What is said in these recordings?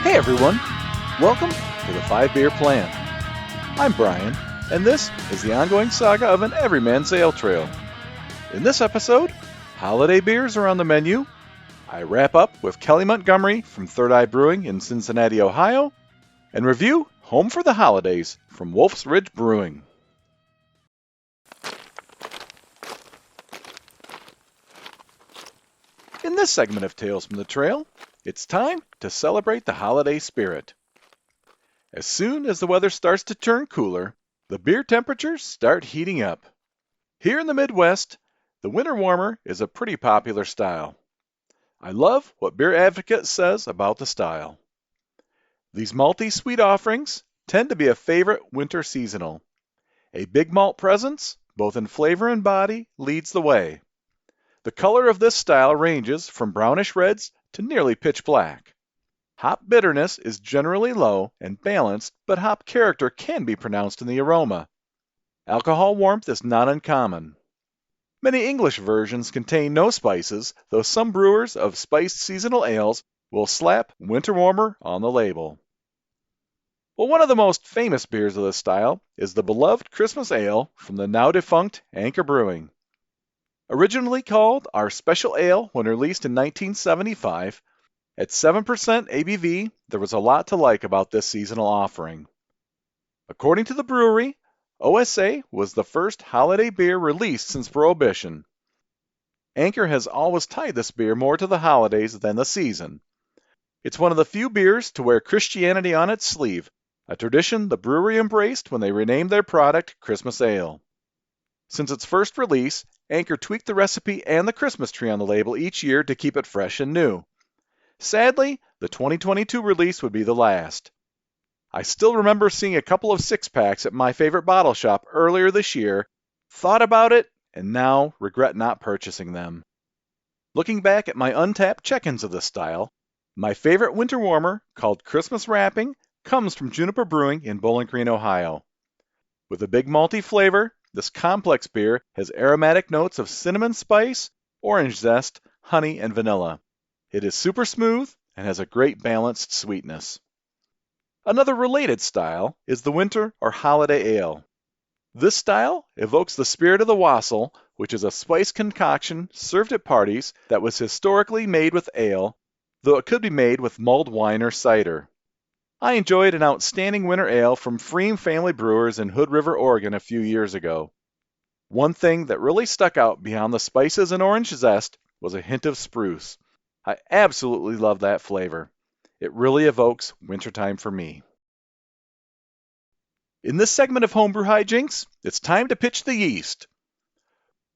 Hey everyone, welcome to the 5 Beer Plan. I'm Brian, and this is the ongoing saga of an everyman's ale trail. In this episode, holiday beers are on the menu. I wrap up with Kyle Montgomery from Third Eye Brewing in Cincinnati, Ohio, and review Home for the Holidays from Wolf's Ridge Brewing. In this segment of Tales from the Trail, it's time to celebrate the holiday spirit. As soon as the weather starts to turn cooler, the beer temperatures start heating up. Here in the Midwest, the winter warmer is a pretty popular style. I love what Beer Advocate says about the style. These malty sweet offerings tend to be a favorite winter seasonal. A big malt presence, both in flavor and body, leads the way. The color of this style ranges from brownish reds to nearly pitch black. Hop bitterness is generally low and balanced, but hop character can be pronounced in the aroma. Alcohol warmth is not uncommon. Many English versions contain no spices, though some brewers of spiced seasonal ales will slap winter warmer on the label. Well, one of the most famous beers of this style is the beloved Christmas ale from the now defunct Anchor Brewing. Originally called our Special Ale when released in 1975, at 7% ABV, there was a lot to like about this seasonal offering. According to the brewery, OSA was the first holiday beer released since Prohibition. Anchor has always tied this beer more to the holidays than the season. It's one of the few beers to wear Christianity on its sleeve, a tradition the brewery embraced when they renamed their product Christmas Ale. Since its first release, Anchor tweaked the recipe and the Christmas tree on the label each year to keep it fresh and new. Sadly, the 2022 release would be the last. I still remember seeing a couple of six-packs at my favorite bottle shop earlier this year, thought about it, and now regret not purchasing them. Looking back at my untapped check-ins of this style, my favorite winter warmer, called Christmas Wrapping, comes from Juniper Brewing in Bowling Green, Ohio. With a big malty flavor, this complex beer has aromatic notes of cinnamon spice, orange zest, honey, and vanilla. It is super smooth and has a great balanced sweetness. Another related style is the winter or holiday ale. This style evokes the spirit of the wassail, which is a spice concoction served at parties that was historically made with ale, though it could be made with mulled wine or cider. I enjoyed an outstanding winter ale from Freem Family Brewers in Hood River, Oregon a few years ago. One thing that really stuck out beyond the spices and orange zest was a hint of spruce. I absolutely love that flavor. It really evokes wintertime for me. In this segment of Homebrew Hijinks, it's time to pitch the yeast.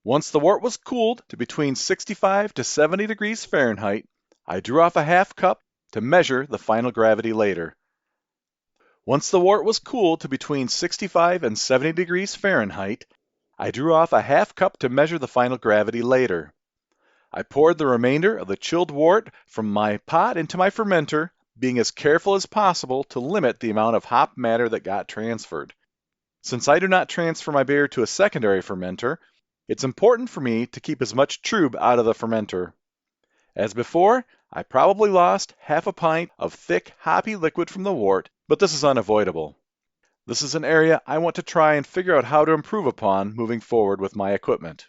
Once the wort was cooled to between 65 to 70 degrees Fahrenheit, I drew off a half cup to measure the final gravity later. Once the wort was cooled to between 65 and 70 degrees Fahrenheit, I drew off a half cup to measure the final gravity later. I poured the remainder of the chilled wort from my pot into my fermenter, being as careful as possible to limit the amount of hop matter that got transferred. Since I do not transfer my beer to a secondary fermenter, it's important for me to keep as much trub out of the fermenter. As before, I probably lost half a pint of thick, hoppy liquid from the wort, but this is unavoidable. This is an area I want to try and figure out how to improve upon moving forward with my equipment.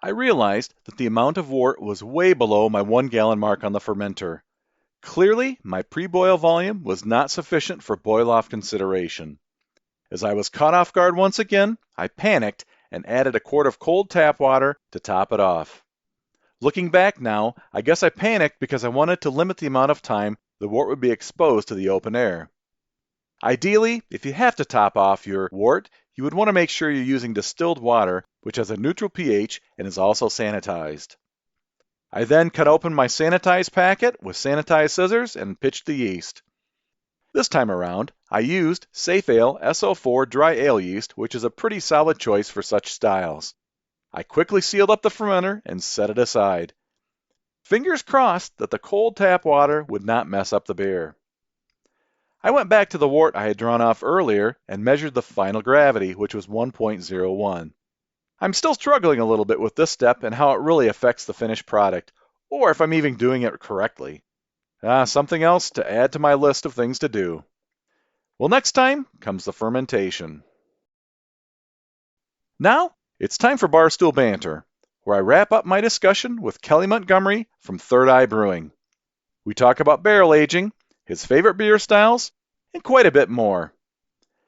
I realized that the amount of wort was way below my 1-gallon mark on the fermenter. Clearly, my pre-boil volume was not sufficient for boil-off consideration. As I was caught off guard once again, I panicked and added a quart of cold tap water to top it off. Looking back now, I guess I panicked because I wanted to limit the amount of time the wort would be exposed to the open air. Ideally, if you have to top off your wort, you would want to make sure you're using distilled water, which has a neutral pH and is also sanitized. I then cut open my sanitized packet with sanitized scissors and pitched the yeast. This time around, I used Safe Ale SO4 dry ale yeast, which is a pretty solid choice for such styles. I quickly sealed up the fermenter and set it aside. Fingers crossed that the cold tap water would not mess up the beer. I went back to the wort I had drawn off earlier and measured the final gravity, which was 1.01. I'm still struggling a little bit with this step and how it really affects the finished product, or if I'm even doing it correctly. Something else to add to my list of things to do. Well, next time comes the fermentation. Now, it's time for Barstool Banter, where I wrap up my discussion with Kyle Montgomery from Third Eye Brewing. We talk about barrel aging, his favorite beer styles, and quite a bit more.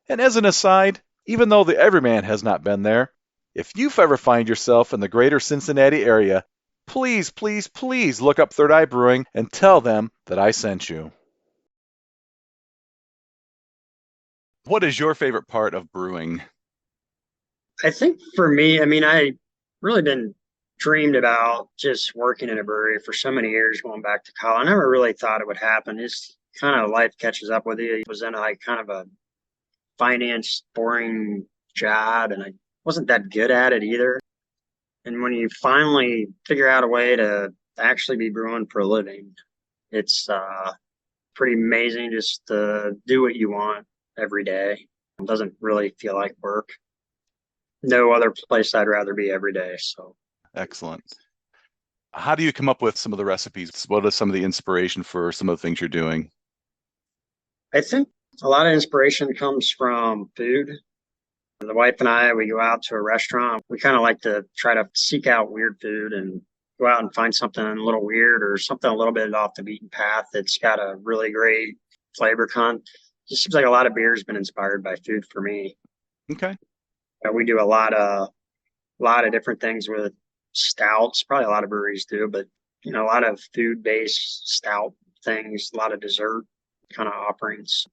And as an aside, even though the everyman has not been there, if you ever find yourself in the greater Cincinnati area, please, please, please look up Third Eye Brewing and tell them that I sent you. What is your favorite part of brewing? I think for me, I mean, I really been dreamed about just working in a brewery for so many years going back to college. I never really thought it would happen. It's kind of life catches up with you. It was in like kind of a finance boring job and I wasn't that good at it either. And when you finally figure out a way to actually be brewing for a living, it's pretty amazing just to do what you want every day. It doesn't really feel like work. No other place I'd rather be every day. So Excellent. How do you come up with some of the recipes? What is some of the inspiration for some of the things you're doing? I think a lot of inspiration comes from food. The wife and I, we go out to a restaurant. We kind of like to try to seek out weird food and go out and find something a little weird or something a little bit off the beaten path that's got a really great flavor con. Just seems like a lot of beer has been inspired by food for me. Okay. We do a lot of different things with stouts. Probably a lot of breweries do, but a lot of food based stout things, a lot of dessert kind of offerings.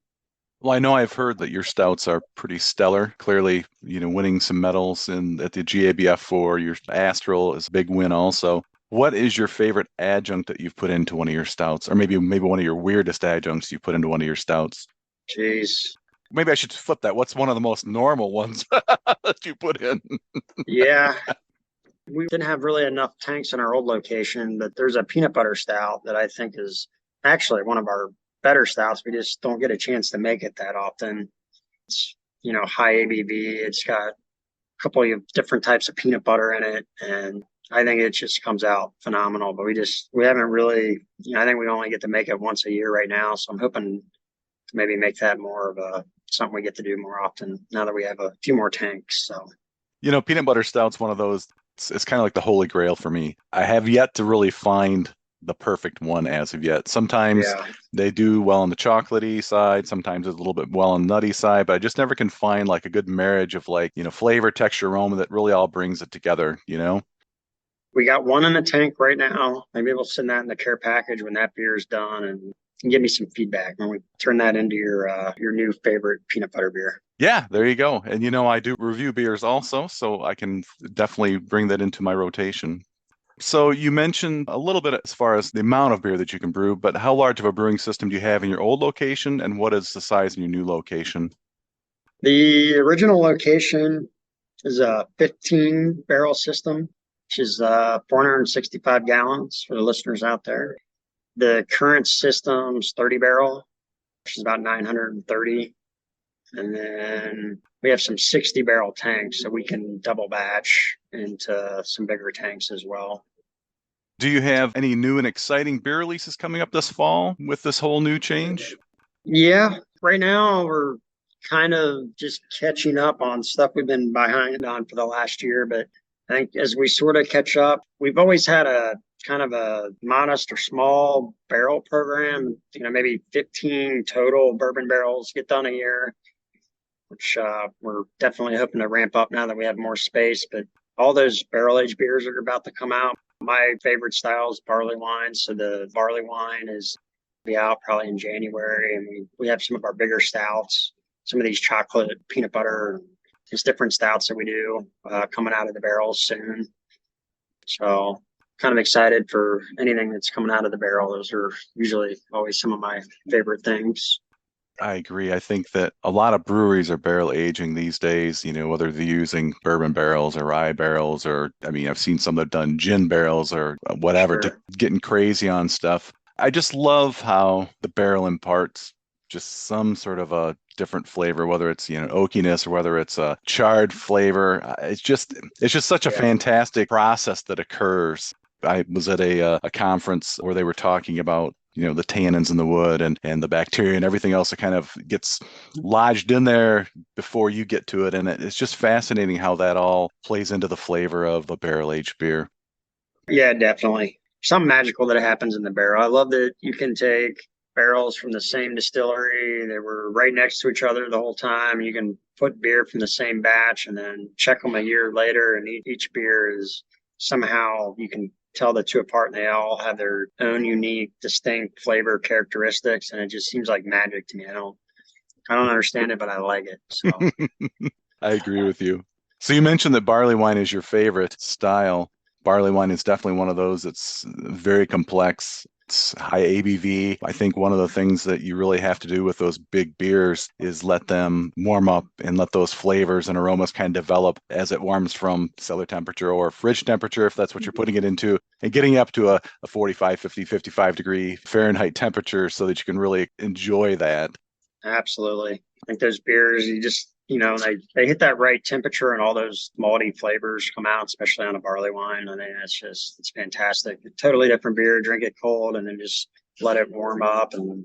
Well, I know I've heard that your stouts are pretty stellar. Clearly, winning some medals in at the GABF for your Astral is a big win also. What is your favorite adjunct that you've put into one of your stouts? Or maybe one of your weirdest adjuncts you put into one of your stouts? Jeez. Maybe I should flip that. What's one of the most normal ones that you put in? Yeah. We didn't have really enough tanks in our old location, but there's a peanut butter stout that I think is actually one of our better stouts. We just don't get a chance to make it that often. It's, high ABV. It's got a couple of different types of peanut butter in it. And I think it just comes out phenomenal, but we haven't really, I think we only get to make it once a year right now. So I'm hoping to maybe make that more of a something we get to do more often now that we have a few more tanks. So, Peanut butter stout's one of those, it's kind of like the holy grail for me. I have yet to really find the perfect one as of yet. Sometimes yeah. they do well on the chocolatey side, sometimes it's a little bit well on the nutty side, but I just never can find like a good marriage of like, flavor, texture, aroma that really all brings it together. We got one in the tank right now. Maybe we'll send that in the care package when that beer is done and give me some feedback when we turn that into your new favorite peanut butter beer. Yeah, there you go. And I do review beers also, so I can definitely bring that into my rotation. So you mentioned a little bit as far as the amount of beer that you can brew, but how large of a brewing system do you have in your old location, and what is the size in your new location? The original location is a 15 barrel system, which is 465 gallons for the listeners out there. The current system's 30 barrel, which is about 930. And then we have some 60 barrel tanks, so we can double batch into some bigger tanks as well. Do you have any new and exciting beer releases coming up this fall with this whole new change? Yeah, right now we're kind of just catching up on stuff we've been behind on for the last year. But I think as we sort of catch up, we've always had a kind of a modest or small barrel program, maybe 15 total bourbon barrels get done a year, which we're definitely hoping to ramp up now that we have more space. But all those barrel aged beers are about to come out. My favorite style is barley wine. So the barley wine is be out probably in January. And we have some of our bigger stouts, some of these chocolate, peanut butter, just different stouts that we do coming out of the barrels soon. So kind of excited for anything that's coming out of the barrel. Those are usually always some of my favorite things. I agree. I think that a lot of breweries are barrel aging these days, whether they're using bourbon barrels or rye barrels, or, I mean, I've seen some that have done gin barrels or whatever, to Sure. getting crazy on stuff. I just love how the barrel imparts just some sort of a different flavor, whether it's, oakiness or whether it's a charred flavor. It's just such a Yeah. fantastic process that occurs. I was at a conference where they were talking about, the tannins in the wood and the bacteria and everything else that kind of gets lodged in there before you get to it. And it's just fascinating how that all plays into the flavor of a barrel-aged beer. Yeah, definitely. Something magical that happens in the barrel. I love that you can take barrels from the same distillery. They were right next to each other the whole time. You can put beer from the same batch and then check them a year later, and each beer is somehow you can tell the two apart, and they all have their own unique, distinct flavor characteristics. And it just seems like magic to me. I don't understand it, but I like it. So I agree with you. So you mentioned that barley wine is your favorite style. Barley wine is definitely one of those that's very complex. It's high ABV. I think one of the things that you really have to do with those big beers is let them warm up and let those flavors and aromas kind of develop as it warms from cellar temperature or fridge temperature, if that's what you're putting it into, and getting up to a 45, 50, 55 degree Fahrenheit temperature so that you can really enjoy that. absolutely. I think those beers, you just, they hit that right temperature and all those malty flavors come out, especially on a barley wine. I think it's fantastic. A totally different beer, drink it cold and then just let it warm up and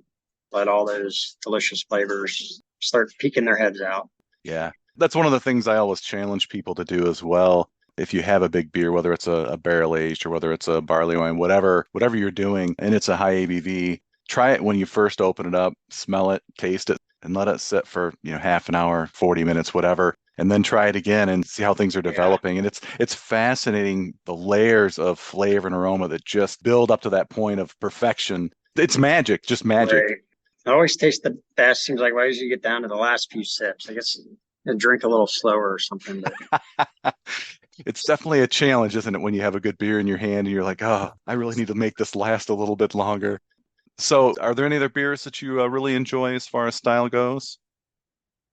let all those delicious flavors start peeking their heads out. Yeah. That's one of the things I always challenge people to do as well. If you have a big beer, whether it's a barrel aged or whether it's a barley wine, whatever you're doing, and it's a high ABV, try it when you first open it up, smell it, taste it, and let it sit for, half an hour, 40 minutes, whatever, and then try it again and see how things are Yeah, developing. And it's fascinating the layers of flavor and aroma that just build up to that point of perfection. It's magic, just magic. right. It always tastes the best. Seems like why do you get down to the last few sips? I guess drink a little slower or something. But It's definitely a challenge, isn't it, when you have a good beer in your hand and you're like, oh, I really need to make this last a little bit longer. So, are there any other beers that you really enjoy as far as style goes?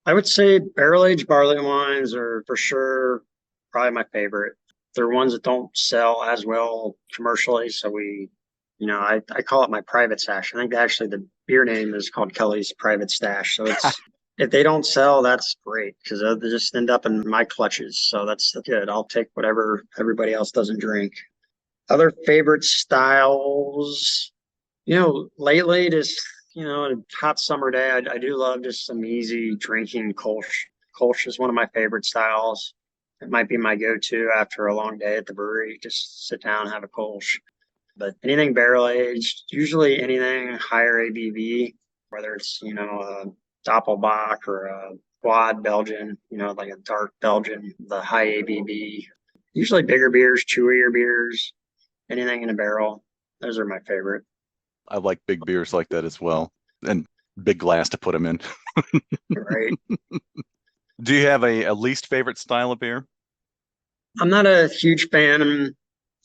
I would say barrel aged barley wines are for sure probably my favorite. They're ones that don't sell as well commercially. So I call it my private stash. I think actually the beer name is called Kelly's Private Stash. So if they don't sell, that's great because they just end up in my clutches. So that's good. I'll take whatever everybody else doesn't drink. Other favorite styles, lately, just, a hot summer day, I do love just some easy drinking Kolsch. Kolsch is one of my favorite styles. It might be my go-to after a long day at the brewery. Just sit down, have a Kolsch. But anything barrel aged, usually anything higher ABV, whether it's, a Doppelbock or a quad Belgian, like a dark Belgian, the high ABV. Usually bigger beers, chewier beers, anything in a barrel. Those are my favorite. I like big beers like that as well, and big glass to put them in. Right. Do you have a least favorite style of beer? I'm not a huge fan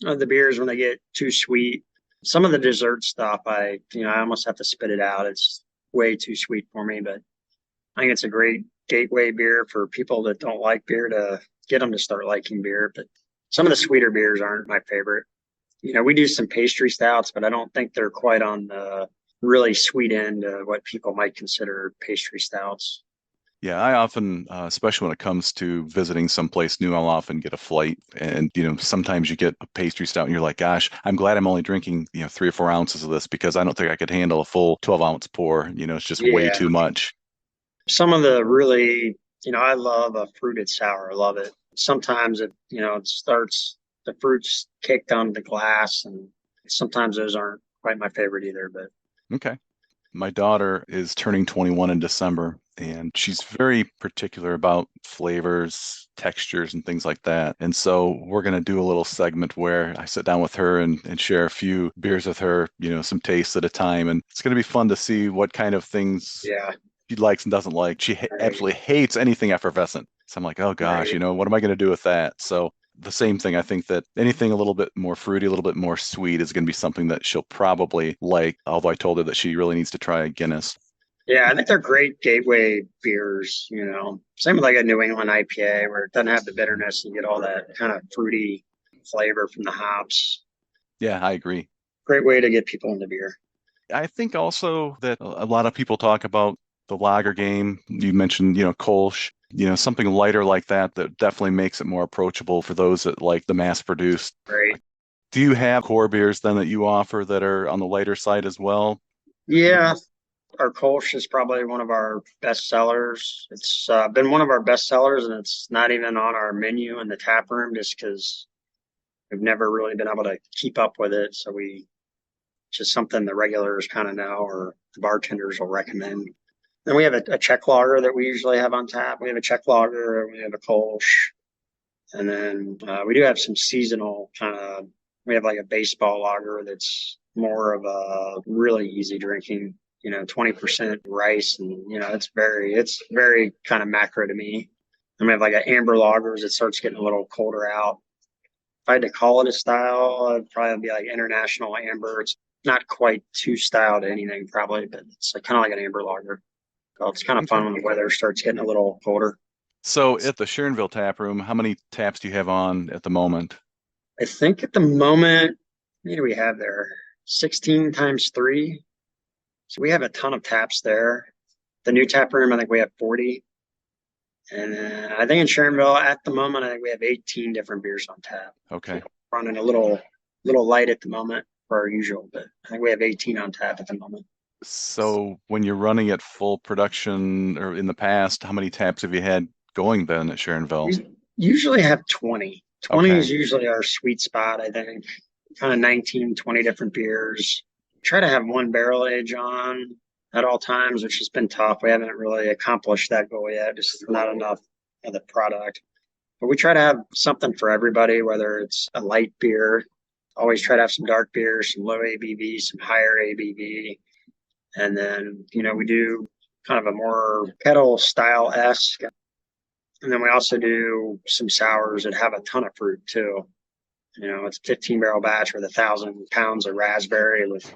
of the beers when they get too sweet. Some of the dessert stuff, I almost have to spit it out. It's way too sweet for me, but I think it's a great gateway beer for people that don't like beer to get them to start liking beer. But some of the sweeter beers aren't my favorite. We do some pastry stouts, but I don't think they're quite on the really sweet end of what people might consider pastry stouts. Yeah, I often, especially when it comes to visiting someplace new, I'll often get a flight, and sometimes you get a pastry stout, and you're like, "Gosh, I'm glad I'm only drinking 3 or 4 ounces of this because I don't think I could handle a full 12-ounce pour. It's just way Yeah. too much." Some of the really, I love a fruited sour. I love it. Sometimes it starts, the fruit's caked onto the glass, and sometimes those aren't quite my favorite either. But Okay. My daughter is turning 21 in December, and she's very particular about flavors, textures, and things like that. And so we're going to do a little segment where I sit down with her and share a few beers with her, some tastes at a time. And it's going to be fun to see what kind of things yeah, she likes and doesn't like. She right, absolutely hates anything effervescent. So I'm like, oh gosh, right. what am I going to do with that? So the same thing. I think that anything a little bit more fruity, a little bit more sweet is going to be something that she'll probably like. Although I told her that she really needs to try a Guinness. Yeah, I think they're great gateway beers. Same with like a New England IPA where it doesn't have the bitterness. You get all that kind of fruity flavor from the hops. Yeah, I agree. Great way to get people into beer. I think also that a lot of people talk about the lager game. You mentioned, Kolsch, something lighter like that that definitely makes it more approachable for those that like the mass produced. Right. Do you have core beers then that you offer that are on the lighter side as well? Yeah, our Kolsch is probably one of our best sellers. It's been one of our best sellers, and it's not even on our menu in the tap room just because we've never really been able to keep up with it. So we just something the regulars kind of know or the bartenders will recommend. Then we have a Czech lager that we usually have on tap. We have a Czech lager, we have a Kolsch, and then we do have some seasonal kind of. We have like a baseball lager that's more of a really easy drinking. 20% rice, and it's very kind of macro to me. And we have like an amber lager as it starts getting a little colder out. If I had to call it a style, it'd probably be like international amber. It's not quite too style to anything, probably, but it's kind of like an amber lager. So it's kind of fun Okay. when the weather starts getting a little colder. So at the Sharonville tap room, how many taps do you have on at the moment? I think at the moment, what do we have there? 16 times three. So we have a ton of taps there. The new tap room, I think we have 40. And then I think in Sharonville at the moment, I think we have 18 different beers on tap. So Okay. running a little light at the moment for our usual, but I think we have 18 on tap at the moment. So when you're running at full production or in the past, how many taps have you had going then at Sharonville? We usually have 20. 20 is Okay. usually our sweet spot, I think. Kind of 19, 20 different beers. Try to have one barrel age on at all times, which has been tough. We haven't really accomplished that goal yet, just not enough of the product. But we try to have something for everybody, whether it's a light beer. Always try to have some dark beers, some low ABV, some higher ABV. And then, we do kind of a more kettle style esque. And then we also do some sours that have a ton of fruit too. It's a 15 barrel batch with 1,000 pounds of raspberry with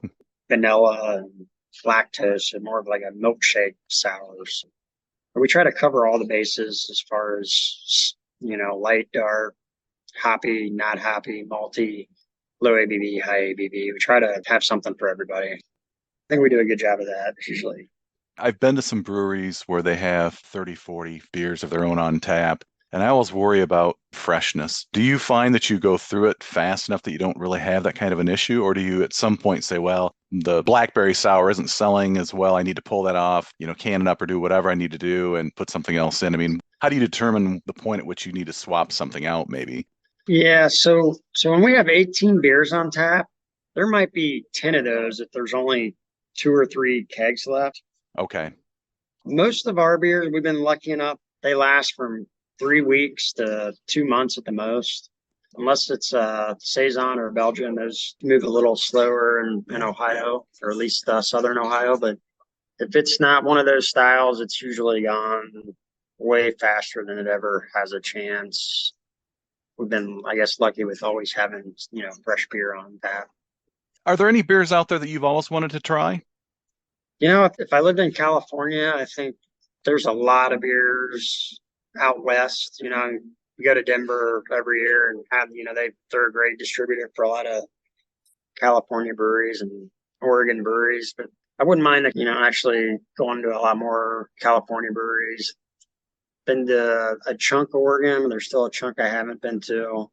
vanilla and lactose and more of like a milkshake sours. But we try to cover all the bases as far as, light, dark, hoppy, not hoppy, malty, low ABV, high ABV. We try to have something for everybody. I think we do a good job of that usually. I've been to some breweries where they have 30, 40 beers of their own on tap, and I always worry about freshness. Do you find that you go through it fast enough that you don't really have that kind of an issue, or do you at some point say, well, the blackberry sour isn't selling as well, I need to pull that off, can it up or do whatever I need to do and put something else in? I mean, how do you determine the point at which you need to swap something out, maybe? Yeah, so when we have 18 beers on tap, there might be 10 of those if there's only two or three kegs left. Okay. Most of our beers, we've been lucky enough, they last from 3 weeks to 2 months at the most. Unless it's Saison or Belgian, those move a little slower in Ohio, or at least Southern Ohio. But if it's not one of those styles, it's usually gone way faster than it ever has a chance. We've been, I guess, lucky with always having, fresh beer on tap. Are there any beers out there that you've always wanted to try? If I lived in California, I think there's a lot of beers out west. We go to Denver every year and they're a great distributor for a lot of California breweries and Oregon breweries. But I wouldn't mind, actually going to a lot more California breweries. Been to a chunk of Oregon, but there's still a chunk I haven't been to.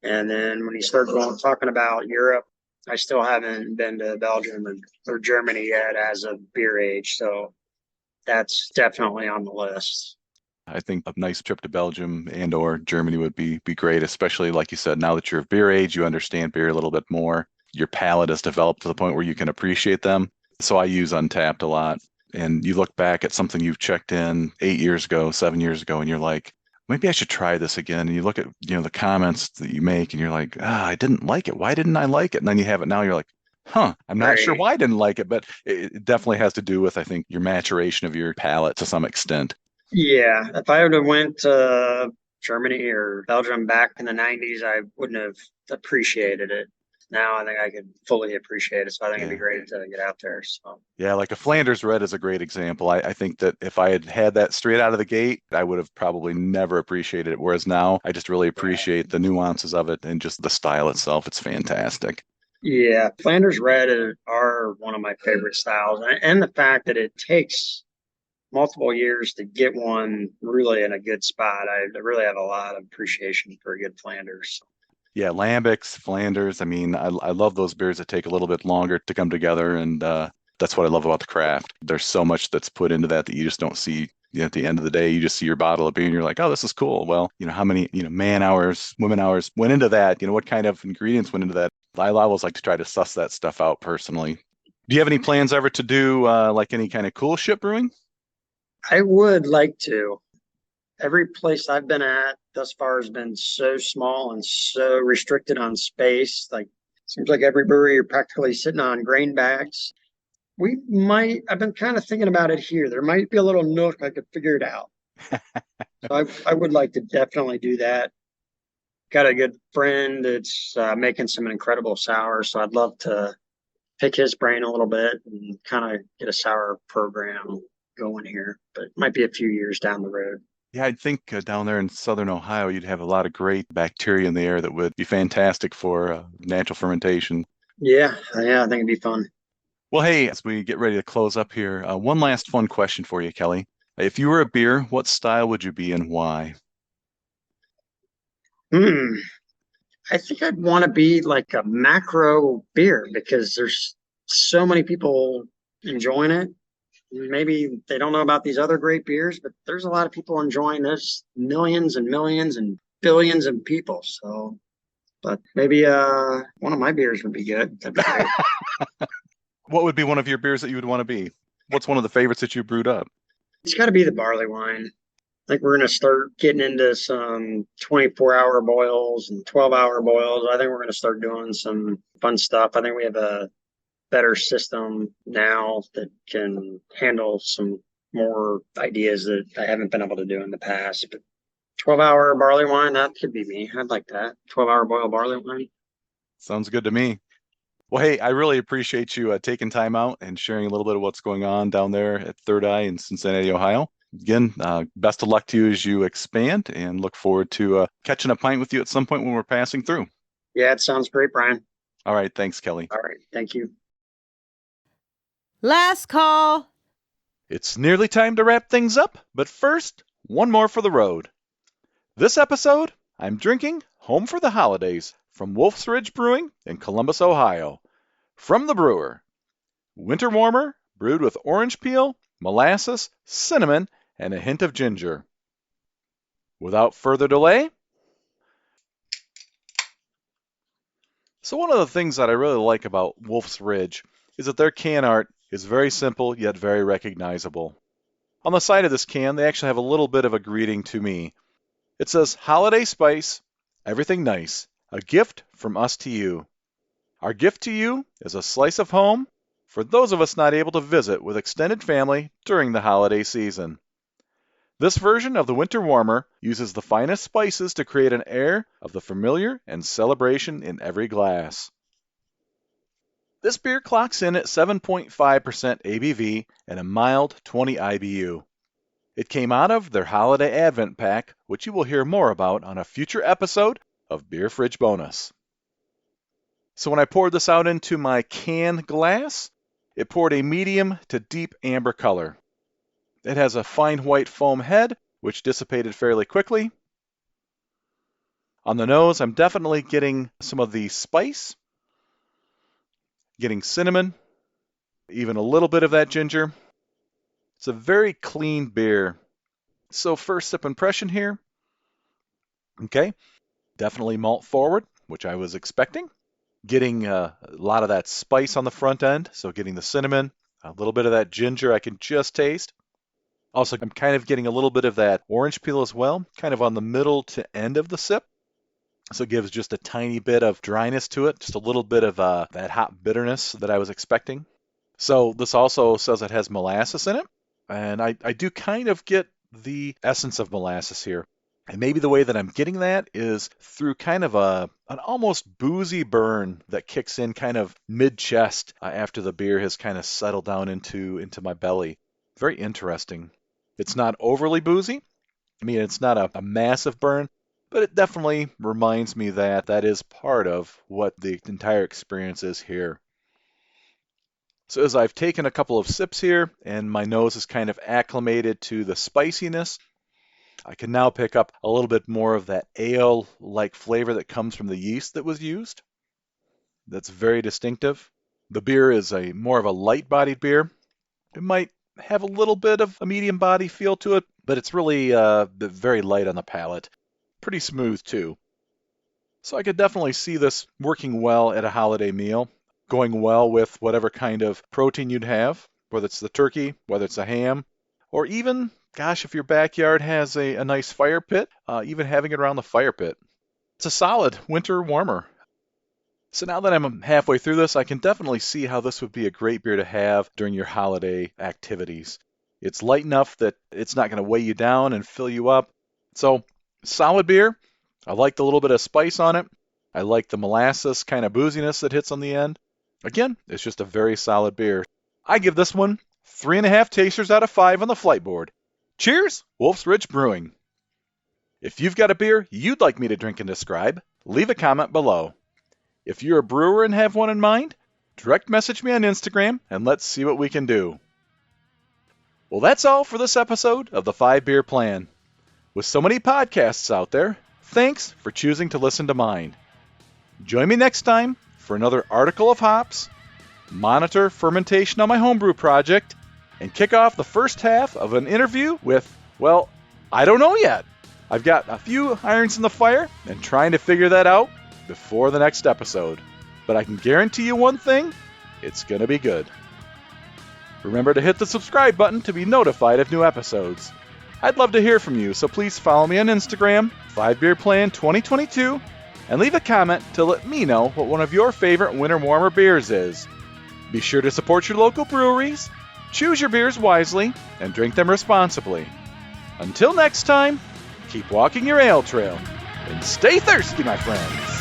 And then when you start talking about Europe, I still haven't been to Belgium or Germany yet as a beer age. So that's definitely on the list. I think a nice trip to Belgium and or Germany would be great, especially like you said, now that you're of beer age, you understand beer a little bit more. Your palate has developed to the point where you can appreciate them. So I use Untapped a lot. And you look back at something you've checked in 8 years ago, 7 years ago, and you're like, maybe I should try this again. And you look at, the comments that you make and you're like, I didn't like it. Why didn't I like it? And then you have it now, you're like, I'm not sure Right. why I didn't like it, but it definitely has to do with, I think, your maturation of your palate to some extent. Yeah. If I would have went to Germany or Belgium back in the 90s, I wouldn't have appreciated it. Now I think I could fully appreciate it. So I think it'd be Yeah. great to get out there. So Yeah, like a Flanders Red is a great example. I think that if I had had that straight out of the gate, I would have probably never appreciated it. Whereas now, I just really appreciate the nuances of it and just the style itself. It's fantastic. yeah, Flanders Red are one of my favorite styles. And the fact that it takes multiple years to get one really in a good spot. I really have a lot of appreciation for a good Flanders. Yeah, lambics, Flanders. I mean, I love those beers that take a little bit longer to come together, and that's what I love about the craft. There's so much that's put into that that you just don't see. At the end of the day, you just see your bottle of beer and you're like, oh, this is cool. Well, how many, man hours, women hours went into that? What kind of ingredients went into that? I always like to try to suss that stuff out personally. Do you have any plans ever to do like any kind of cool ship brewing? I would like to. Every place I've been at thus far has been so small and so restricted on space. Like, seems like every brewery you're practically sitting on grain bags. I've been kind of thinking about it here. There might be a little nook I could figure it out. So I would like to definitely do that. Got a good friend that's making some incredible sours, so I'd love to pick his brain a little bit and kind of get a sour program going here, but it might be a few years down the road. Yeah, I think down there in southern Ohio, you'd have a lot of great bacteria in the air that would be fantastic for natural fermentation. Yeah, I think it'd be fun. Well, hey, as we get ready to close up here, one last fun question for you, Kelly. If you were a beer, what style would you be and why? Hmm. I think I'd want to be like a macro beer because there's so many people enjoying it. Maybe they don't know about these other great beers, but there's a lot of people enjoying this, millions and millions and billions of people. So, but maybe one of my beers would be good. That'd be great. What would be one of your beers that you would want to be? What's one of the favorites that you brewed up? It's got to be the barley wine. I think we're going to start getting into some 24-hour boils and 12-hour boils. I think we're going to start doing some fun stuff. I think we have a better system now that can handle some more ideas that I haven't been able to do in the past. But 12-hour barley wine, that could be me. I'd like that. 12-hour boil barley wine. Sounds good to me. Well, hey, I really appreciate you taking time out and sharing a little bit of what's going on down there at Third Eye in Cincinnati, Ohio. Again, best of luck to you as you expand and look forward to catching a pint with you at some point when we're passing through. Yeah, it sounds great, Brian. All right. Thanks, Kelly. All right. Thank you. Last call. It's nearly time to wrap things up, but first, one more for the road. This episode, I'm drinking Home for the Holidays from Wolf's Ridge Brewing in Columbus, Ohio. From the brewer, winter warmer brewed with orange peel, molasses, cinnamon, and a hint of ginger. Without further delay, so one of the things that I really like about Wolf's Ridge is that their can art is very simple yet very recognizable. On the side of this can, they actually have a little bit of a greeting to me. It says, Holiday Spice, everything nice, a gift from us to you. Our gift to you is a slice of home for those of us not able to visit with extended family during the holiday season. This version of the winter warmer uses the finest spices to create an air of the familiar and celebration in every glass. This beer clocks in at 7.5% ABV and a mild 20 IBU. It came out of their Holiday Advent Pack, which you will hear more about on a future episode of Beer Fridge Bonus. So when I poured this out into my can glass, it poured a medium to deep amber color. It has a fine white foam head, which dissipated fairly quickly. On the nose, I'm definitely getting some of the spice, getting cinnamon, even a little bit of that ginger. It's a very clean beer. So first sip impression here. Okay, definitely malt forward, which I was expecting. Getting a lot of that spice on the front end, so getting the cinnamon, a little bit of that ginger I can just taste. Also, I'm kind of getting a little bit of that orange peel as well, kind of on the middle to end of the sip. So it gives just a tiny bit of dryness to it, just a little bit of that hot bitterness that I was expecting. So this also says it has molasses in it, and I do kind of get the essence of molasses here. And maybe the way that I'm getting that is through kind of an almost boozy burn that kicks in kind of mid-chest after the beer has kind of settled down into my belly. Very interesting. It's not overly boozy. I mean, it's not a massive burn, but it definitely reminds me that that is part of what the entire experience is here. So as I've taken a couple of sips here and my nose is kind of acclimated to the spiciness, I can now pick up a little bit more of that ale-like flavor that comes from the yeast that was used. That's very distinctive. The beer is more of a light-bodied beer. It might have a little bit of a medium body feel to it, but it's really very light on the palate. Pretty smooth too. So I could definitely see this working well at a holiday meal, going well with whatever kind of protein you'd have, whether it's the turkey, whether it's a ham, or even, gosh, if your backyard has a nice fire pit, even having it around the fire pit. It's a solid winter warmer. So now that I'm halfway through this, I can definitely see how this would be a great beer to have during your holiday activities. It's light enough that it's not going to weigh you down and fill you up. So, solid beer. I like the little bit of spice on it. I like the molasses kind of booziness that hits on the end. Again, it's just a very solid beer. I give this one 3.5 tasters out of 5 on the flight board. Cheers, Wolf's Ridge Brewing. If you've got a beer you'd like me to drink and describe, leave a comment below. If you're a brewer and have one in mind, direct message me on Instagram and let's see what we can do. Well, that's all for this episode of the 5 Beer Plan. With so many podcasts out there, thanks for choosing to listen to mine. Join me next time for another article of hops, monitor fermentation on my homebrew project, and kick off the first half of an interview with, well, I don't know yet. I've got a few irons in the fire and trying to figure that out before the next episode. But I can guarantee you one thing, it's going to be good. Remember to hit the subscribe button to be notified of new episodes. I'd love to hear from you, so please follow me on Instagram, 5beerplan2022, and leave a comment to let me know what one of your favorite winter warmer beers is. Be sure to support your local breweries, choose your beers wisely, and drink them responsibly. Until next time, keep walking your ale trail, and stay thirsty, my friends.